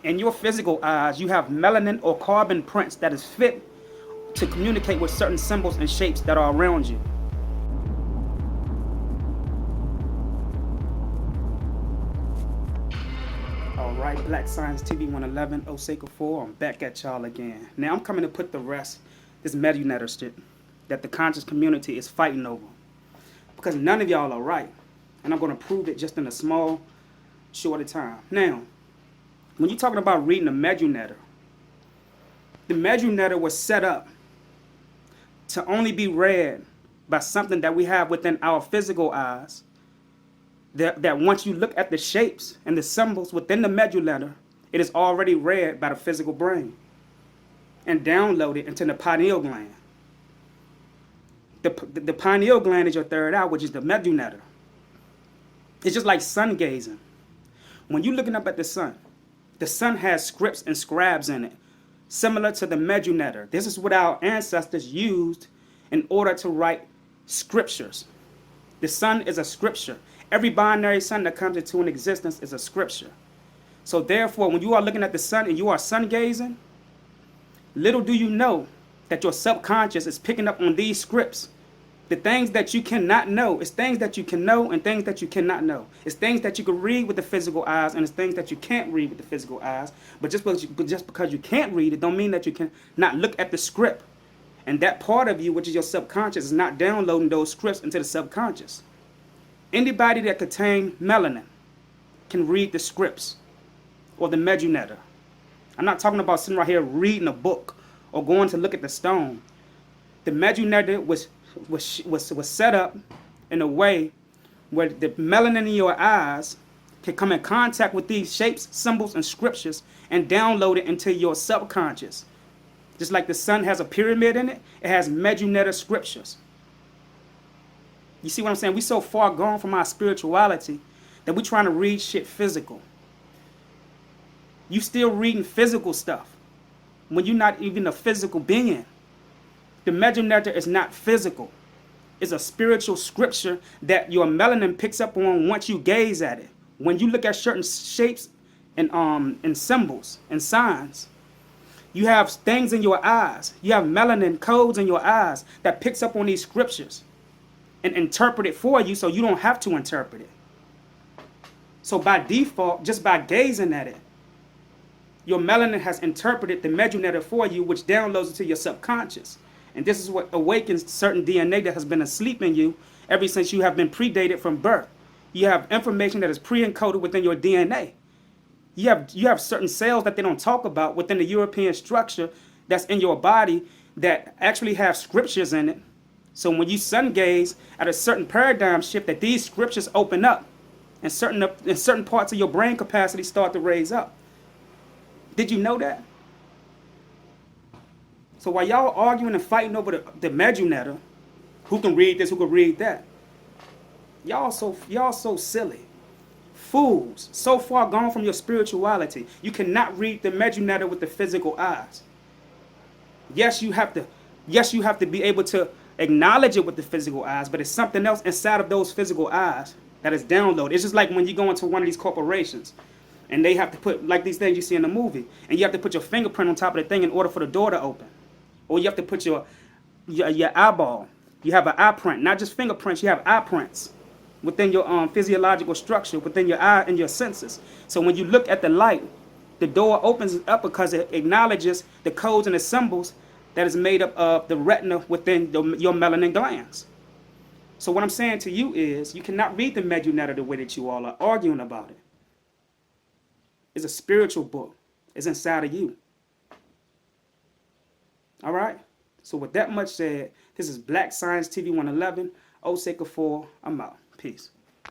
In your physical eyes, you have melanin or carbon prints that is fit to communicate with certain symbols and shapes that are around you. All right, Black Science TV 111, Osei Kufuor, I'm back at y'all again. Now I'm coming to put the rest, this Medu shit, that the conscious community is fighting over. Because none of y'all are right. And I'm going to prove it just in a small, shorter time. Now, when you're talking about reading the Medu was set up to only be read by something that we have within our physical eyes. That once you look at the shapes and the symbols within the Medu, it is already read by the physical brain and downloaded into the pineal gland. The pineal gland is your third eye, which is the Medu. It's just like sun gazing. When you're looking up at the sun has scripts and scribes in it, similar to the Medu. This is what our ancestors used in order to write scriptures. The sun is a scripture. Every binary sun that comes into an existence is a scripture. So therefore, when you are looking at the sun and you are sun gazing, little do you know that your subconscious is picking up on these scripts. The things that you cannot know, it's things that you can know and things that you cannot know. It's things that you can read with the physical eyes and it's things that you can't read with the physical eyes. But just because you can't read it don't mean that you can not look at the script. And that part of you, which is your subconscious, is not downloading those scripts into the subconscious. Anybody that contains melanin can read the scripts or the Medu. I'm not talking about sitting right here reading a book or going to look at the stone. The Medu was set up in a way where the melanin in your eyes can come in contact with these shapes, symbols, and scriptures and download it into your subconscious. Just like the sun has a pyramid in it, it has Medu scriptures. You see what I'm saying? We so far gone from our spirituality that we're trying to read shit physical. You still reading physical stuff when you're not even a physical being. The Medu is not physical. It's a spiritual scripture that your melanin picks up on once you gaze at it. When you look at certain shapes and symbols and signs, you have things in your eyes. You have melanin codes in your eyes that picks up on these scriptures and interpret it for you so you don't have to interpret it. So by default, just by gazing at it, your melanin has interpreted the Medu for you, which downloads it to your subconscious. And this is what awakens certain DNA that has been asleep in you ever since you have been predated from birth. You have information that is pre-encoded within your DNA. You have certain cells that they don't talk about within the European structure that's in your body that actually have scriptures in it. So when you sun gaze at a certain paradigm shift, that these scriptures open up and certain parts of your brain capacity start to raise up. Did you know that? So while y'all arguing and fighting over the Medu, who can read this, who can read that, y'all so silly. Fools, so far gone from your spirituality. You cannot read the Medu with the physical eyes. Yes, you have to be able to acknowledge it with the physical eyes, but it's something else inside of those physical eyes that is downloaded. It's just like when you go into one of these corporations and they have to put, like these things you see in the movie, and you have to put your fingerprint on top of the thing in order for the door to open. Or you have to put your eyeball. You have an eye print, not just fingerprints, you have eye prints within your physiological structure, within your eye and your senses. So when you look at the light, the door opens up because it acknowledges the codes and the symbols that is made up of the retina within your melanin glands. So what I'm saying to you is, you cannot read the Medu the way that you all are arguing about it. It's a spiritual book. It's inside of you. All right? So with that much said, this is Black Science TV 111. Osei Kufuor, I'm out. Peace.